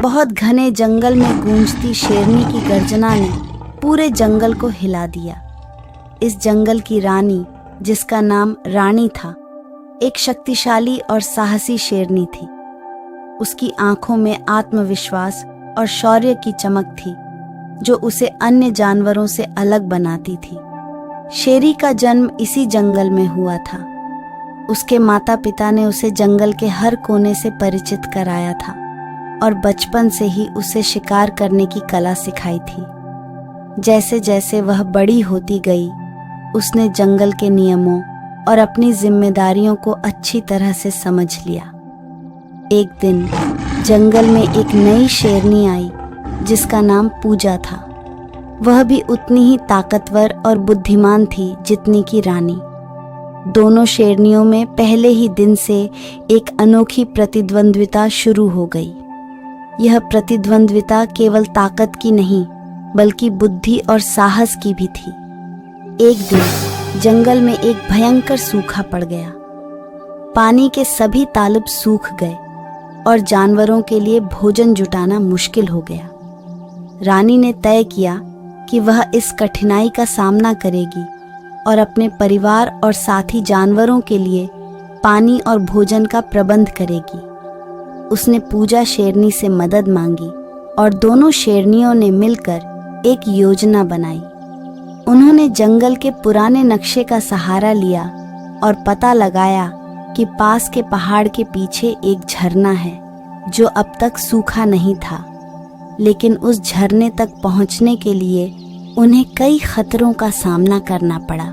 बहुत घने जंगल में गूंजती शेरनी की गर्जना ने पूरे जंगल को हिला दिया। इस जंगल की रानी, जिसका नाम रानी था, एक शक्तिशाली और साहसी शेरनी थी। उसकी आंखों में आत्मविश्वास और शौर्य की चमक थी, जो उसे अन्य जानवरों से अलग बनाती थी। शेरी का जन्म इसी जंगल में हुआ था। उसके माता पिता ने उसे जंगल के हर कोने से परिचित कराया था और बचपन से ही उसे शिकार करने की कला सिखाई थी। जैसे जैसे वह बड़ी होती गई, उसने जंगल के नियमों और अपनी जिम्मेदारियों को अच्छी तरह से समझ लिया। एक दिन जंगल में एक नई शेरनी आई, जिसका नाम पूजा था। वह भी उतनी ही ताकतवर और बुद्धिमान थी जितनी की रानी। दोनों शेरनियों में पहले ही दिन से एक अनोखी प्रतिद्वंद्विता शुरू हो गई। यह प्रतिद्वंद्विता केवल ताकत की नहीं, बल्कि बुद्धि और साहस की भी थी। एक दिन जंगल में एक भयंकर सूखा पड़ गया। पानी के सभी तालाब सूख गए और जानवरों के लिए भोजन जुटाना मुश्किल हो गया। रानी ने तय किया कि वह इस कठिनाई का सामना करेगी और अपने परिवार और साथी जानवरों के लिए पानी और भोजन का प्रबंध करेगी। उसने पूजा शेरनी से मदद मांगी और दोनों शेरनियों ने मिलकर एक योजना बनाई। उन्होंने जंगल के पुराने नक्शे का सहारा लिया और पता लगाया कि पास के पहाड़ के पीछे एक झरना है जो अब तक सूखा नहीं था। लेकिन उस झरने तक पहुंचने के लिए उन्हें कई खतरों का सामना करना पड़ा।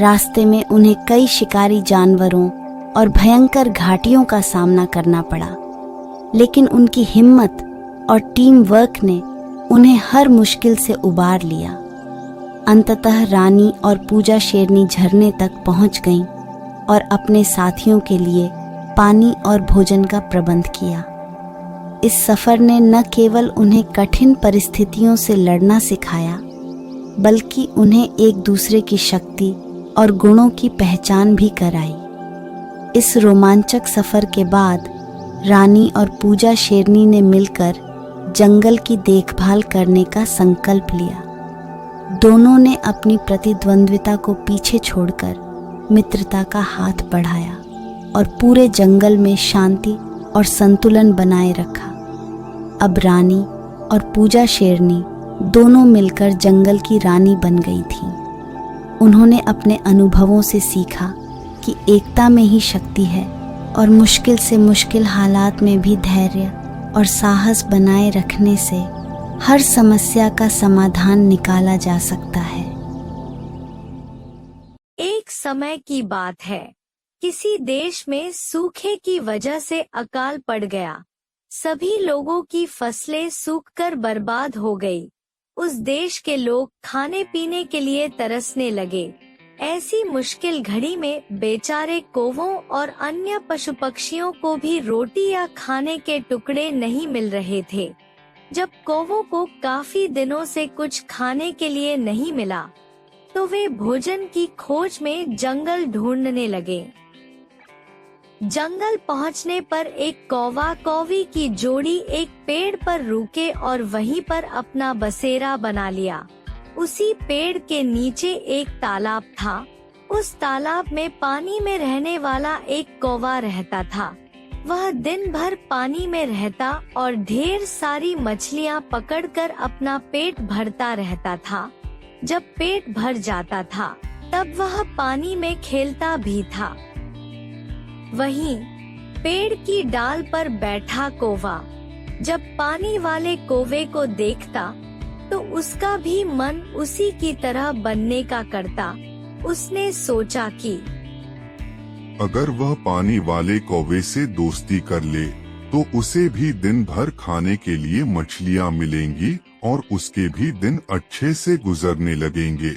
रास्ते में उन्हें कई शिकारी जानवरों और भयंकर घाटियों का सामना करना पड़ा, लेकिन उनकी हिम्मत और टीम वर्क ने उन्हें हर मुश्किल से उबार लिया। अंततः रानी और पूजा शेरनी झरने तक पहुंच गईं और अपने साथियों के लिए पानी और भोजन का प्रबंध किया। इस सफर ने न केवल उन्हें कठिन परिस्थितियों से लड़ना सिखाया, बल्कि उन्हें एक दूसरे की शक्ति और गुणों की पहचान भी कराई। इस रोमांचक सफर के बाद रानी और पूजा शेरनी ने मिलकर जंगल की देखभाल करने का संकल्प लिया। दोनों ने अपनी प्रतिद्वंद्विता को पीछे छोड़कर मित्रता का हाथ बढ़ाया और पूरे जंगल में शांति और संतुलन बनाए रखा। अब रानी और पूजा शेरनी दोनों मिलकर जंगल की रानी बन गई थीं। उन्होंने अपने अनुभवों से सीखा कि एकता में ही शक्ति है और मुश्किल से मुश्किल हालात में भी धैर्य और साहस बनाए रखने से हर समस्या का समाधान निकाला जा सकता है। एक समय की बात है, किसी देश में सूखे की वजह से अकाल पड़ गया। सभी लोगों की फसलें सूखकर बर्बाद हो गई। उस देश के लोग खाने पीने के लिए तरसने लगे। ऐसी मुश्किल घड़ी में बेचारे कौवों और अन्य पशु पक्षियों को भी रोटी या खाने के टुकड़े नहीं मिल रहे थे। जब कौवों को काफी दिनों से कुछ खाने के लिए नहीं मिला, तो वे भोजन की खोज में जंगल ढूंढने लगे। जंगल पहुंचने पर एक कौवा कौवी की जोड़ी एक पेड़ पर रुके और वहीं पर अपना बसेरा बना लिया। उसी पेड़ के नीचे एक तालाब था। उस तालाब में पानी में रहने वाला एक कौवा रहता था। वह दिन भर पानी में रहता और ढेर सारी मछलियां पकड़कर अपना पेट भरता रहता था। जब पेट भर जाता था, तब वह पानी में खेलता भी था। वहीं पेड़ की डाल पर बैठा कौवा जब पानी वाले कौवे को देखता, तो उसका भी मन उसी की तरह बनने का करता। उसने सोचा कि अगर वह पानी वाले कौवे से दोस्ती कर ले, तो उसे भी दिन भर खाने के लिए मछलियां मिलेंगी और उसके भी दिन अच्छे से गुजरने लगेंगे।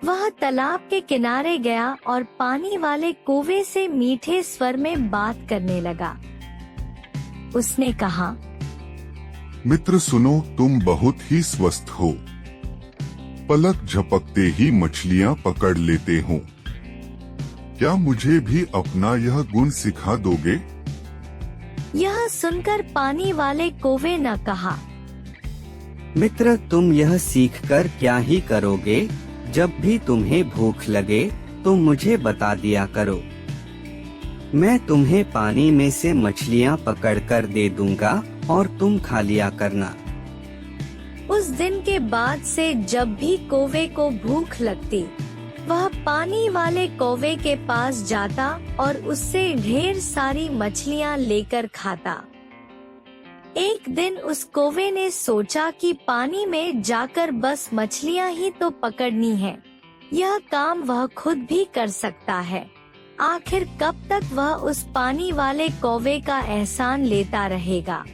वह तालाब के किनारे गया और पानी वाले कौवे से मीठे स्वर में बात करने लगा। उसने कहा, मित्र सुनो, तुम बहुत ही स्वस्थ हो। पलक झपकते ही मछलियां पकड़ लेते हो। क्या मुझे भी अपना यह गुण सिखा दोगे? यह सुनकर पानी वाले कौवे ने कहा, मित्र, तुम यह सीखकर क्या ही करोगे? जब भी तुम्हें भूख लगे तो मुझे बता दिया करो। मैं तुम्हें पानी में से मछलियाँ पकड़कर दे दूंगा और तुम खा लिया करना। उस दिन के बाद से जब भी कौवे को भूख लगती, वह पानी वाले कौवे के पास जाता और उससे ढेर सारी मछलियाँ लेकर खाता। एक दिन उस कौवे ने सोचा कि पानी में जाकर बस मछलियाँ ही तो पकड़नी है, यह काम वह खुद भी कर सकता है। आखिर कब तक वह उस पानी वाले कौवे का एहसान लेता रहेगा।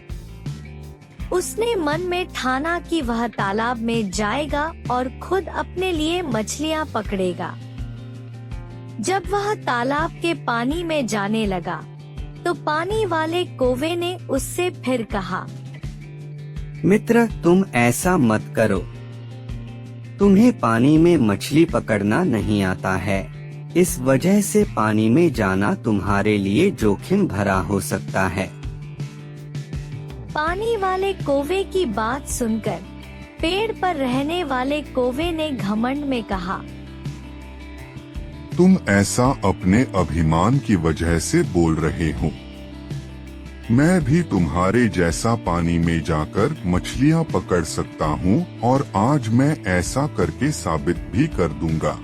उसने मन में ठाना कि वह तालाब में जाएगा और खुद अपने लिए मछलियाँ पकड़ेगा। जब वह तालाब के पानी में जाने लगा तो पानी वाले कौवे ने उससे फिर कहा, मित्र, तुम ऐसा मत करो। तुम्हें पानी में मछली पकड़ना नहीं आता है, इस वजह से पानी में जाना तुम्हारे लिए जोखिम भरा हो सकता है। पानी वाले कौवे की बात सुनकर पेड़ पर रहने वाले कौवे ने घमंड में कहा, तुम ऐसा अपने अभिमान की वजह से बोल रहे हो। मैं भी तुम्हारे जैसा पानी में जाकर मछलियाँ पकड़ सकता हूँ और आज मैं ऐसा करके साबित भी कर दूंगा।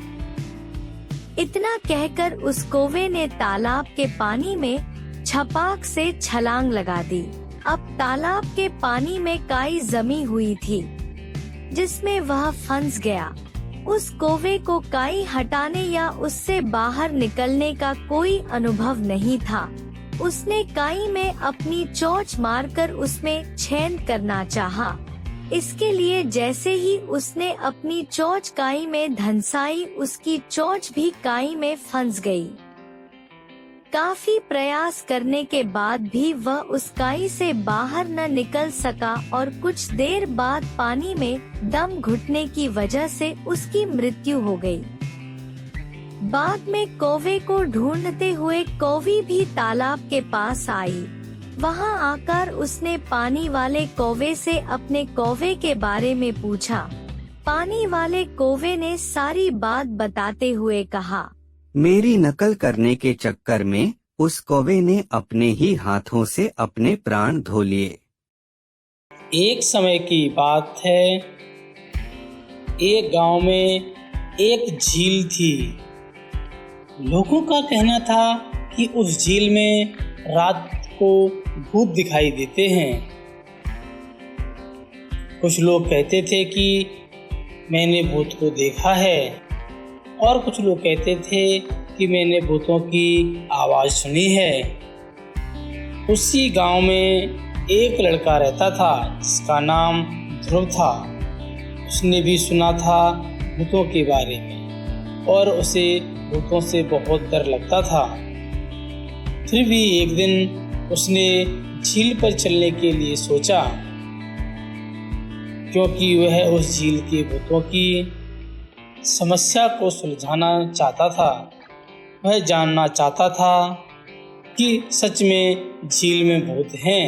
इतना कहकर उस कौवे ने तालाब के पानी में छपाक से छलांग लगा दी। अब तालाब के पानी में काई जमी हुई थी जिसमें वह फंस गया। उस कौवे को काई हटाने या उससे बाहर निकलने का कोई अनुभव नहीं था। उसने काई में अपनी चोंच मारकर उसमें छेद करना चाहा। इसके लिए जैसे ही उसने अपनी चोंच काई में धंसाई, उसकी चोंच भी काई में फंस गई। काफी प्रयास करने के बाद भी वह उस काई से बाहर न निकल सका और कुछ देर बाद पानी में दम घुटने की वजह से उसकी मृत्यु हो गई। बाद में कौवे को ढूंढते हुए कौवी भी तालाब के पास आई। वहां आकर उसने पानी वाले कौवे से अपने कौवे के बारे में पूछा। पानी वाले कौवे ने सारी बात बताते हुए कहा, मेरी नकल करने के चक्कर में उस कौवे ने अपने ही हाथों से अपने प्राण धो लिए। एक समय की बात है, एक गांव में एक झील थी। लोगों का कहना था कि उस झील में रात को भूत दिखाई देते हैं। कुछ लोग कहते थे कि मैंने भूत को देखा है और कुछ लोग कहते थे कि मैंने भूतों की आवाज सुनी है। उसी गांव में एक लड़का रहता था जिसका नाम ध्रुव था। उसने भी सुना था भूतों के बारे में और उसे भूतों से बहुत डर लगता था। फिर भी एक दिन उसने झील पर चलने के लिए सोचा, क्योंकि वह उस झील के भूतों की समस्या को सुलझाना चाहता था। वह जानना चाहता था कि सच में झील में भूत हैं।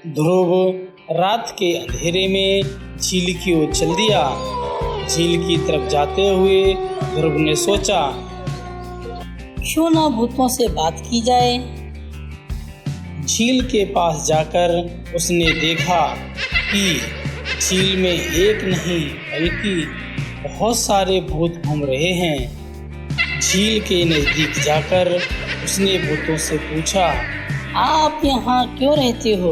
ध्रुव रात के अंधेरे में झील की ओर चल दिया। झील की तरफ जाते हुए ध्रुव ने सोचा, क्यों ना भूतों से बात की जाए। झील के पास जाकर उसने देखा कि झील में एक नहीं बल्कि बहुत सारे भूत घूम रहे हैं। झील के नजदीक जाकर उसने भूतों से पूछा, आप यहाँ क्यों रहते हो?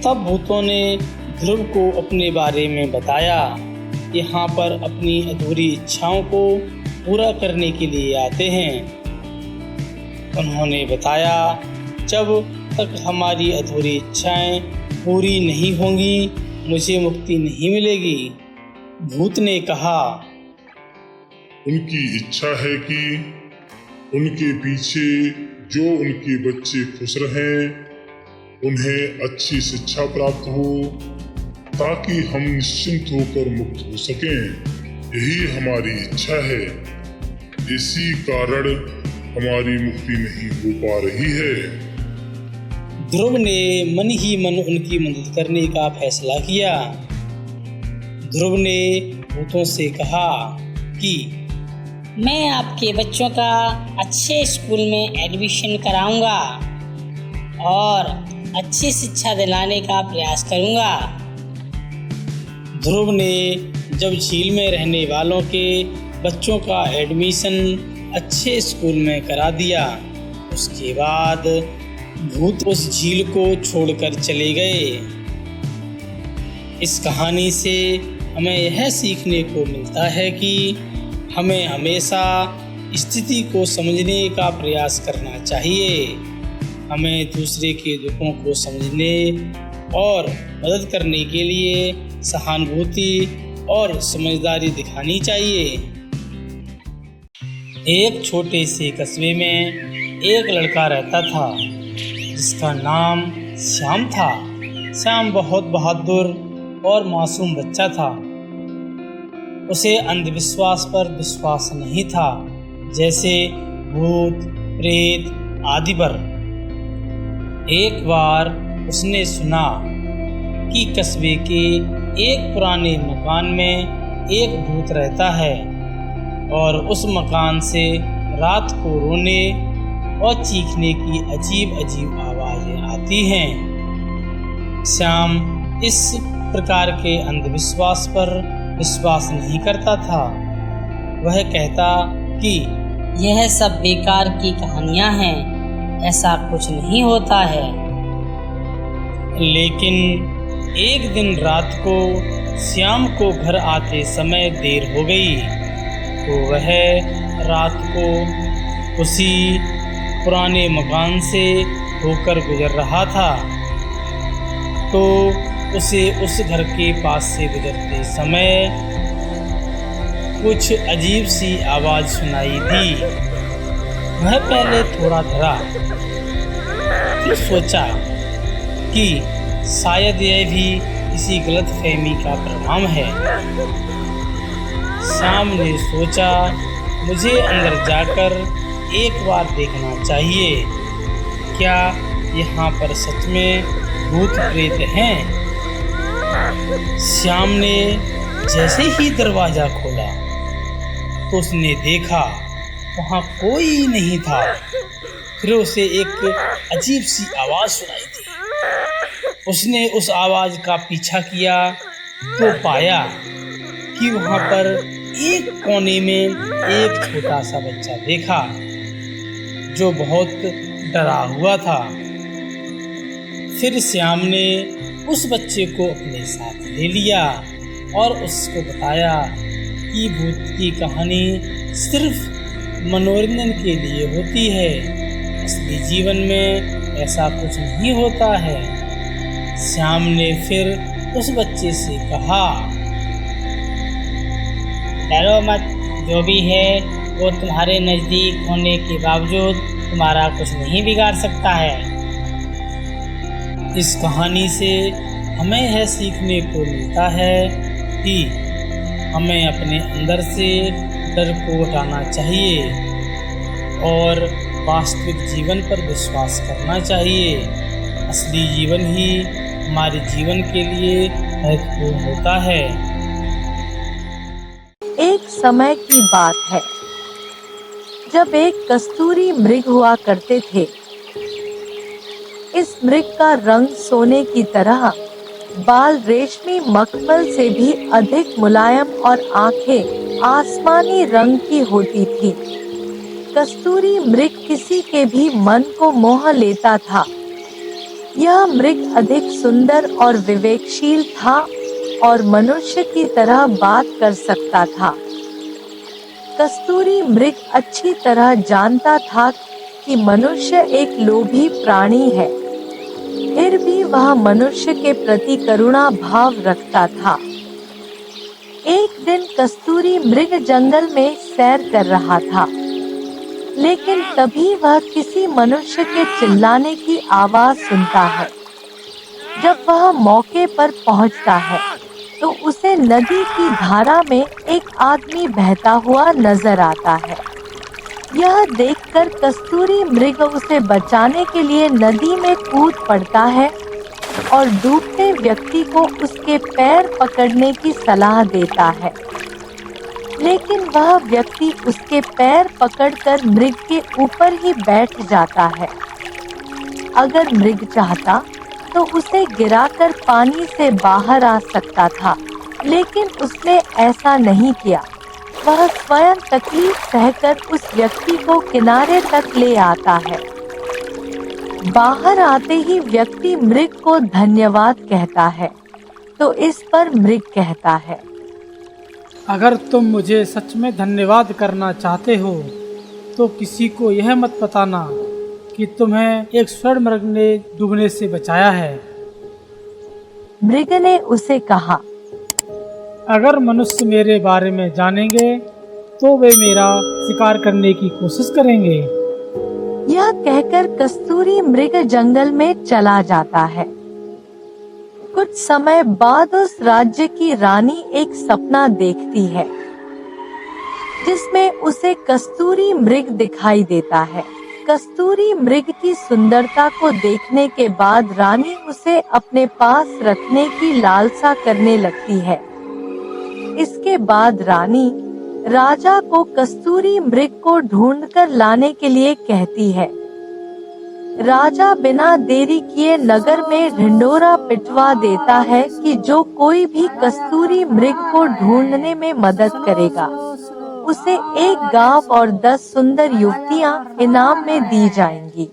तब भूतों ने ध्रुव को अपने बारे में बताया। यहाँ पर अपनी अधूरी इच्छाओं को पूरा करने के लिए आते हैं। उन्होंने बताया, जब तक हमारी अधूरी इच्छाएं पूरी नहीं होंगी मुझे मुक्ति नहीं मिलेगी। भूत ने कहा, उनकी इच्छा है कि उनके पीछे जो उनके बच्चे खुश रहें, उन्हें अच्छी शिक्षा प्राप्त हो ताकि हम निश्चिंत होकर मुक्त हो सकें। यही हमारी इच्छा है। इसी कारण हमारी मुक्ति नहीं हो पा रही है। ध्रुव ने मन ही मन उनकी मदद करने का फैसला किया। ध्रुव ने भूतों से कहा कि मैं आपके बच्चों का अच्छे स्कूल में एडमिशन कराऊंगा और अच्छी शिक्षा दिलाने का प्रयास करूंगा। ध्रुव ने जब झील में रहने वालों के बच्चों का एडमिशन अच्छे स्कूल में करा दिया, उसके बाद भूत उस झील को छोड़कर चले गए। इस कहानी से हमें यह सीखने को मिलता है कि हमें हमेशा स्थिति को समझने का प्रयास करना चाहिए। हमें दूसरे के दुखों को समझने और मदद करने के लिए सहानुभूति और समझदारी दिखानी चाहिए। एक छोटे से कस्बे में एक लड़का रहता था जिसका नाम श्याम था। श्याम बहुत बहादुर और मासूम बच्चा था। उसे अंधविश्वास पर विश्वास नहीं था, जैसे भूत, प्रेत आदि पर। एक बार उसने सुना कि कस्बे के एक पुराने मकान में एक भूत रहता है और उस मकान से रात को रोने और चीखने की अजीब अजीब आवाजें आती हैं। श्याम इस प्रकार के अंधविश्वास पर विश्वास नहीं करता था। वह कहता कि यह सब बेकार की कहानियां हैं, ऐसा कुछ नहीं होता है। लेकिन एक दिन रात को श्याम को घर आते समय देर हो गई, तो वह रात को उसी पुराने मकान से होकर गुजर रहा था। तो उसे उस घर के पास से गुजरते समय कुछ अजीब सी आवाज सुनाई दी। वह पहले थोड़ा डरा, फिर सोचा कि शायद यह भी किसी गलतफहमी का परिणाम है। श्याम ने सोचा, मुझे अंदर जाकर एक बार देखना चाहिए, क्या यहाँ पर सच में भूत प्रेत हैं। श्याम ने जैसे ही दरवाजा खोला तो उसने देखा वहाँ कोई नहीं था। फिर उसे एक अजीब सी आवाज सुनाई दी। उसने उस आवाज का पीछा किया तो पाया कि वहाँ पर एक कोने में एक छोटा सा बच्चा देखा जो बहुत डरा हुआ था। फिर श्याम ने उस बच्चे को अपने साथ ले लिया और उसको बताया कि भूत की कहानी सिर्फ मनोरंजन के लिए होती है, असली जीवन में ऐसा कुछ नहीं होता है। श्याम ने फिर उस बच्चे से कहा, डरो मत, जो भी है वो तुम्हारे नजदीक होने के बावजूद तुम्हारा कुछ नहीं बिगाड़ सकता है। इस कहानी से हमें यह सीखने को मिलता है कि हमें अपने अंदर से डर को हटाना चाहिए और वास्तविक जीवन पर विश्वास करना चाहिए। असली जीवन ही हमारे जीवन के लिए महत्वपूर्ण होता है। एक समय की बात है जब एक कस्तूरी मृग हुआ करते थे। इस मृग का रंग सोने की तरह, बाल रेशमी मखमल से भी अधिक मुलायम और आंखें आसमानी रंग की होती थी। कस्तूरी मृग किसी के भी मन को मोह लेता था। यह मृग अधिक सुंदर और विवेकशील था और मनुष्य की तरह बात कर सकता था। कस्तूरी मृग अच्छी तरह जानता था कि मनुष्य एक लोभी प्राणी है, फिर भी वह मनुष्य के प्रति करुणा भाव रखता था। एक दिन कस्तूरी मृग जंगल में सैर कर रहा था, लेकिन तभी वह किसी मनुष्य के चिल्लाने की आवाज सुनता है। जब वह मौके पर पहुंचता है तो उसे नदी की धारा में एक आदमी बहता हुआ नजर आता है। यह देखकर कस्तूरी मृग उसे बचाने के लिए नदी में कूद पड़ता है और डूबते व्यक्ति को उसके पैर पकड़ने की सलाह देता है, लेकिन वह व्यक्ति उसके पैर पकड़कर मृग के ऊपर ही बैठ जाता है। अगर मृग चाहता तो उसे गिराकर पानी से बाहर आ सकता था, लेकिन उसने ऐसा नहीं किया। वह स्वयं तकलीफ सहकर उस व्यक्ति को किनारे तक ले आता है। बाहर आते ही व्यक्ति मृग को धन्यवाद कहता है, तो इस पर मृग कहता है, अगर तुम मुझे सच में धन्यवाद करना चाहते हो तो किसी को यह मत बताना कि तुम्हें एक स्वर्ण मृग ने डूबने से बचाया है। मृग ने उसे कहा, अगर मनुष्य मेरे बारे में जानेंगे तो वे मेरा शिकार करने की कोशिश करेंगे। यह कहकर कस्तूरी मृग जंगल में चला जाता है। कुछ समय बाद उस राज्य की रानी एक सपना देखती है, जिसमें उसे कस्तूरी मृग दिखाई देता है। कस्तूरी मृग की सुंदरता को देखने के बाद रानी उसे अपने पास रखने की लालसा करने लगती है। इसके बाद रानी राजा को कस्तूरी मृग को ढूंढकर लाने के लिए कहती है। राजा बिना देरी किए नगर में ढिंढोरा पिटवा देता है कि जो कोई भी कस्तूरी मृग को ढूंढने में मदद करेगा उसे एक गांव और 10 सुंदर युवतियां इनाम में दी जाएंगी।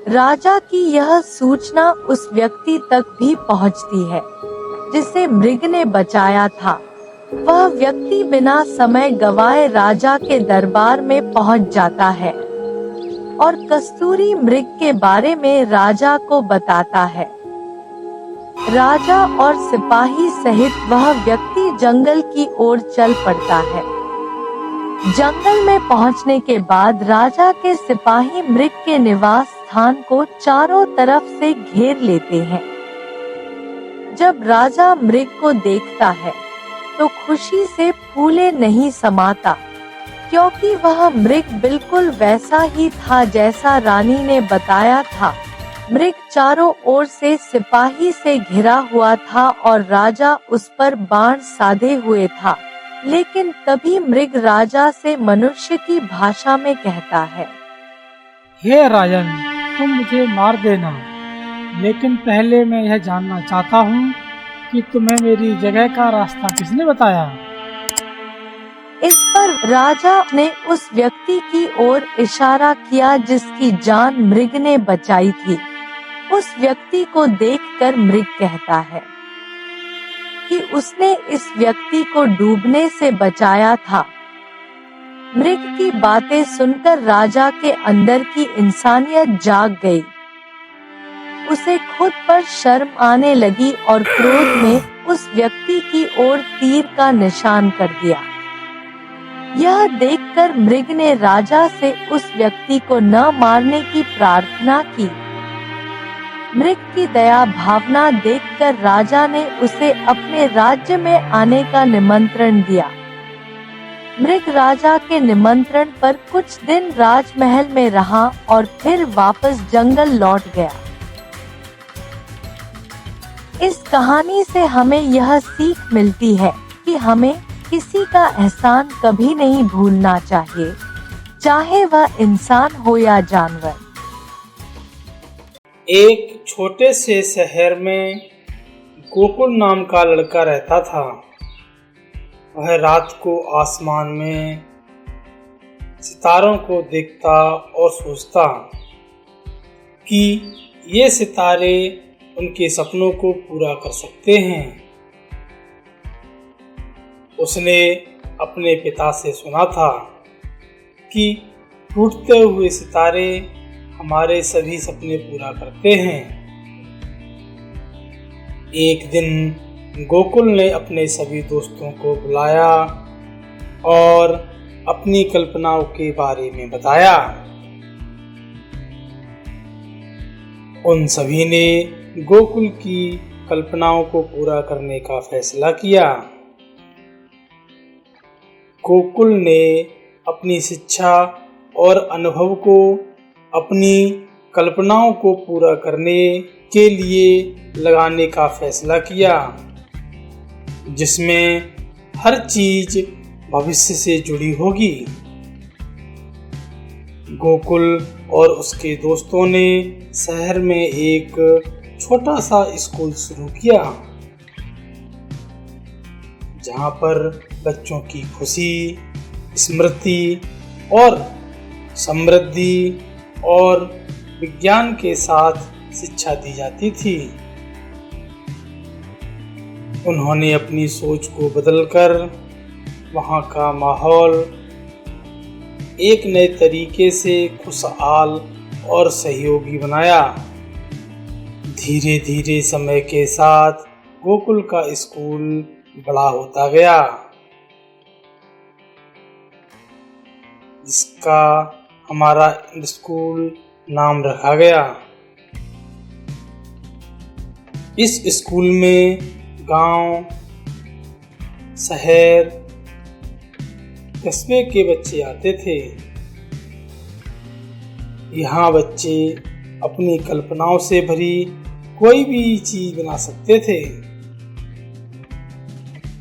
राजा की यह सूचना उस व्यक्ति तक भी पहुंचती है जिसे मृग ने बचाया था। वह व्यक्ति बिना समय गवाए राजा के दरबार में पहुंच जाता है और कस्तूरी मृग के बारे में राजा को बताता है। राजा और सिपाही सहित वह व्यक्ति जंगल की ओर चल पड़ता है। जंगल में पहुंचने के बाद राजा के सिपाही मृग के निवास स्थान को चारों तरफ से घेर लेते हैं। जब राजा मृग को देखता है तो खुशी से फूले नहीं समाता, क्योंकि वह मृग बिल्कुल वैसा ही था जैसा रानी ने बताया था। मृग चारों ओर से सिपाही से घिरा हुआ था और राजा उस पर बाण साधे हुए था, लेकिन तभी मृग राजा से मनुष्य की भाषा में कहता है, हे राजन, तुम मुझे मार देना, लेकिन पहले मैं यह जानना चाहता हूँ कि तुम्हें मेरी जगह का रास्ता किसने बताया। इस पर राजा ने उस व्यक्ति की ओर इशारा किया जिसकी जान मृग ने बचाई थी। उस व्यक्ति को देखकर मृग कहता है कि उसने इस व्यक्ति को डूबने से बचाया था। मृग की बातें सुनकर राजा के अंदर की इंसानियत जाग गई। उसे खुद पर शर्म आने लगी और क्रोध में उस व्यक्ति की ओर तीर का निशान कर दिया। यह देखकर मृग ने राजा से उस व्यक्ति को न मारने की प्रार्थना की। मृग की दया भावना देखकर राजा ने उसे अपने राज्य में आने का निमंत्रण दिया। मृग राजा के निमंत्रण पर कुछ दिन राजमहल में रहा और फिर वापस जंगल लौट गया। इस कहानी से हमें यह सीख मिलती है कि हमें किसी का एहसान कभी नहीं भूलना चाहिए, चाहे वह इंसान हो या जानवर। एक छोटे से शहर में गोकुल नाम का लड़का रहता था। वह रात को आसमान में सितारों को देखता और सोचता कि ये सितारे उनके सपनों को पूरा कर सकते हैं। उसने अपने पिता से सुना था कि टूटते हुए सितारे हमारे सभी सपने पूरा करते हैं। एक दिन गोकुल ने अपने सभी दोस्तों को बुलाया और अपनी कल्पनाओं के बारे में बताया। उन सभी ने गोकुल की कल्पनाओं को पूरा करने का फैसला किया। गोकुल ने अपनी शिक्षा और अनुभव को अपनी कल्पनाओं को पूरा करने के लिए लगाने का फैसला किया, जिसमें हर चीज भविष्य से जुड़ी होगी। गोकुल और उसके दोस्तों ने शहर में एक छोटा सा स्कूल शुरू किया, जहां पर बच्चों की खुशी, स्मृति और समृद्धि और विज्ञान के साथ शिक्षा दी जाती थी। उन्होंने अपनी सोच को बदलकर वहां का माहौल एक नए तरीके से खुशहाल और सहयोगी बनाया। धीरे धीरे समय के साथ गोकुल का स्कूल बड़ा होता गया, जिसका हमारा स्कूल नाम रखा गया। इस स्कूल में गांव, शहर, कस्बे के बच्चे आते थे। यहाँ बच्चे अपनी कल्पनाओं से भरी कोई भी चीज बना सकते थे।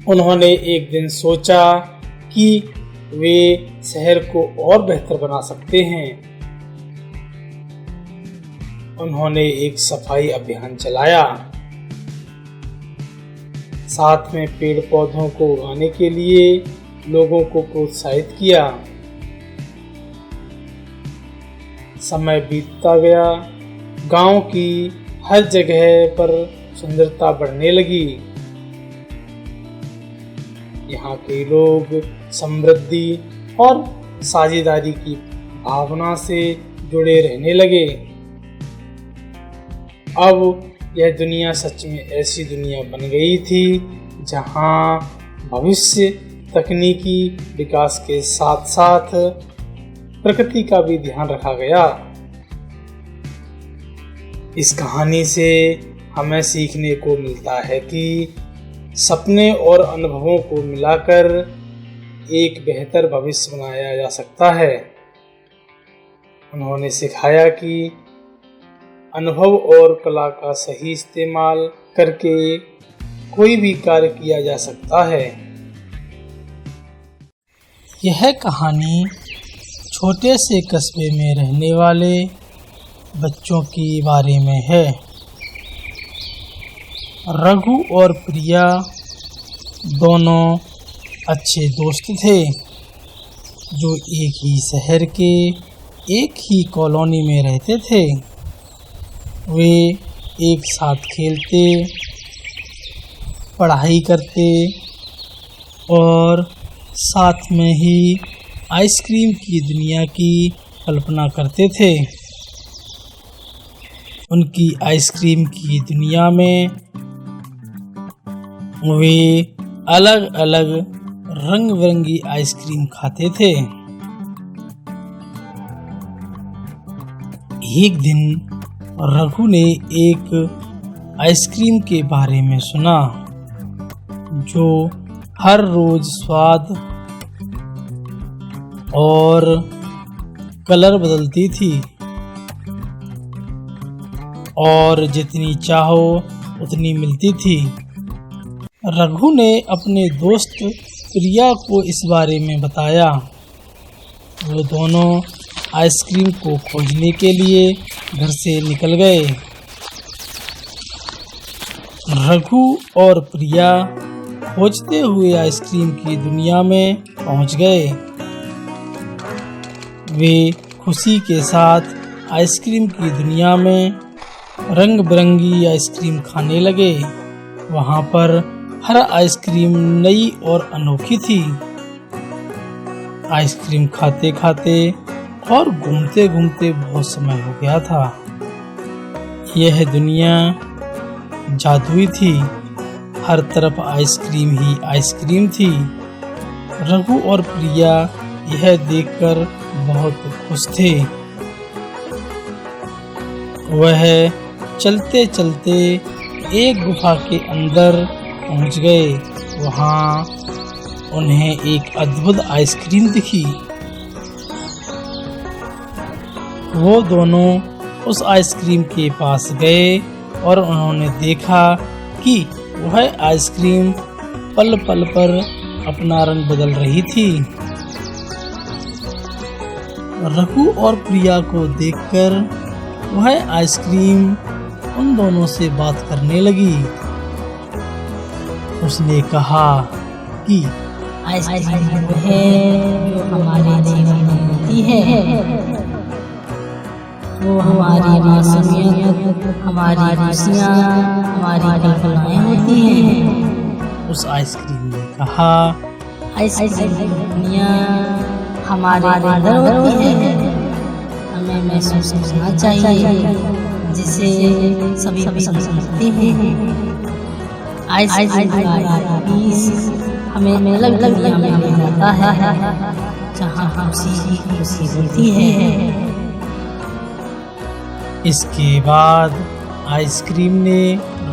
उन्होंने एक दिन सोचा कि वे शहर को और बेहतर बना सकते हैं। उन्होंने एक सफाई अभियान चलाया, साथ में पेड़ पौधों को उगाने के लिए लोगों को प्रोत्साहित किया। समय बीतता गया, गांव की हर जगह पर सुंदरता बढ़ने लगी। यहाँ के लोग समृद्धि और साझेदारी की भावना से जुड़े रहने लगे। अब यह दुनिया सच में ऐसी दुनिया बन गई थी जहाँ भविष्य तकनीकी विकास के साथ साथ प्रकृति का भी ध्यान रखा गया। इस कहानी से हमें सीखने को मिलता है कि सपने और अनुभवों को मिलाकर एक बेहतर भविष्य बनाया जा सकता है। उन्होंने सिखाया कि अनुभव और कला का सही इस्तेमाल करके कोई भी कार्य किया जा सकता है। यह कहानी छोटे से कस्बे में रहने वाले बच्चों के बारे में है। रघु और प्रिया दोनों अच्छे दोस्त थे, जो एक ही शहर के एक ही कॉलोनी में रहते थे। वे एक साथ खेलते, पढ़ाई करते और साथ में ही आइसक्रीम की दुनिया की कल्पना करते थे। उनकी आइसक्रीम की दुनिया में वे अलग अलग रंग बिरंगी आइसक्रीम खाते थे। एक दिन रघु ने एक आइसक्रीम के बारे में सुना, जो हर रोज स्वाद और कलर बदलती थी और जितनी चाहो उतनी मिलती थी। रघु ने अपने दोस्त प्रिया को इस बारे में बताया। वो दोनों आइसक्रीम को खोजने के लिए घर से निकल गए। रघु और प्रिया खोजते हुए आइसक्रीम की दुनिया में पहुंच गए। वे खुशी के साथ आइसक्रीम की दुनिया में रंग बिरंगी आइसक्रीम खाने लगे। वहां पर हर आइसक्रीम नई और अनोखी थी। आइसक्रीम खाते खाते और घूमते घूमते बहुत समय हो गया था। यह दुनिया जादुई थी, हर तरफ आइसक्रीम ही आइसक्रीम थी। रघु और प्रिया यह देखकर बहुत खुश थे। वह चलते चलते एक गुफा के अंदर पहुंच गए। वहां उन्हें एक अद्भुत आइसक्रीम दिखी। वो दोनों उस आइसक्रीम के पास गए और उन्होंने देखा कि वह आइसक्रीम पल पल पर अपना रंग बदल रही थी। रघु और प्रिया को देखकर वह आइसक्रीम उन दोनों से बात करने लगी। उसने कहा कि आइसक्रीम वो है जो हमारे जीवन में होती है, वो हमारी मासूमियत, हमारी खुशियाँ, हमारी कल्पनाएं होती हैं। उस आइसक्रीम ने कहा, आइसक्रीम की दुनिया हमारे अंदर होती है, हमें महसूस करना चाहिए, जिसे सभी पसंद करते हैं। आइसक्रीम का पीस हमें अलग अलग दुनिया में ले जाता है, जहाँ खुशी ही खुशी होती है। इसके बाद आइसक्रीम ने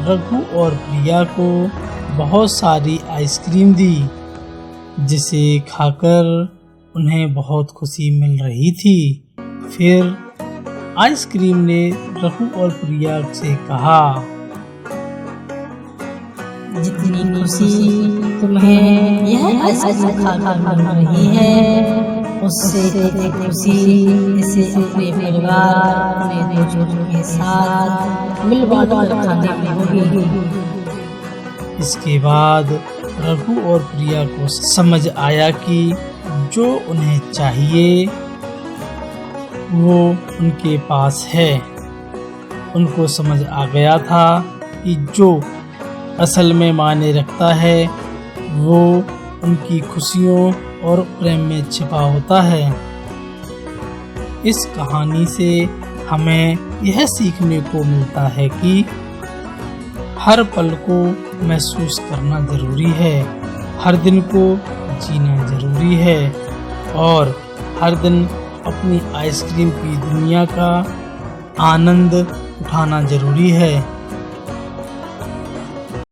रघु और प्रिया को बहुत सारी आइसक्रीम दी, जिसे खाकर उन्हें बहुत खुशी मिल रही थी। फिर आइसक्रीम ने रघु और प्रिया से कहा, जितनी खुशी तुम्हें यह आइसक्रीम खाकर मिल रही है, उससे अधिक खुशी इसे अपने परिवार, अपने दोस्तों के साथ मिल बांट कर खाने में होगी। इसके बाद रघु और प्रिया को समझ आया कि जो उन्हें चाहिए वो उनके पास है। उनको समझ आ गया था कि जो असल में मायने रखता है वो उनकी खुशियों और प्रेम में छिपा होता है। इस कहानी से हमें यह सीखने को मिलता है कि हर पल को महसूस करना जरूरी है, हर दिन को जीना जरूरी है और हर दिन अपनी आइसक्रीम की दुनिया का आनंद उठाना जरूरी है।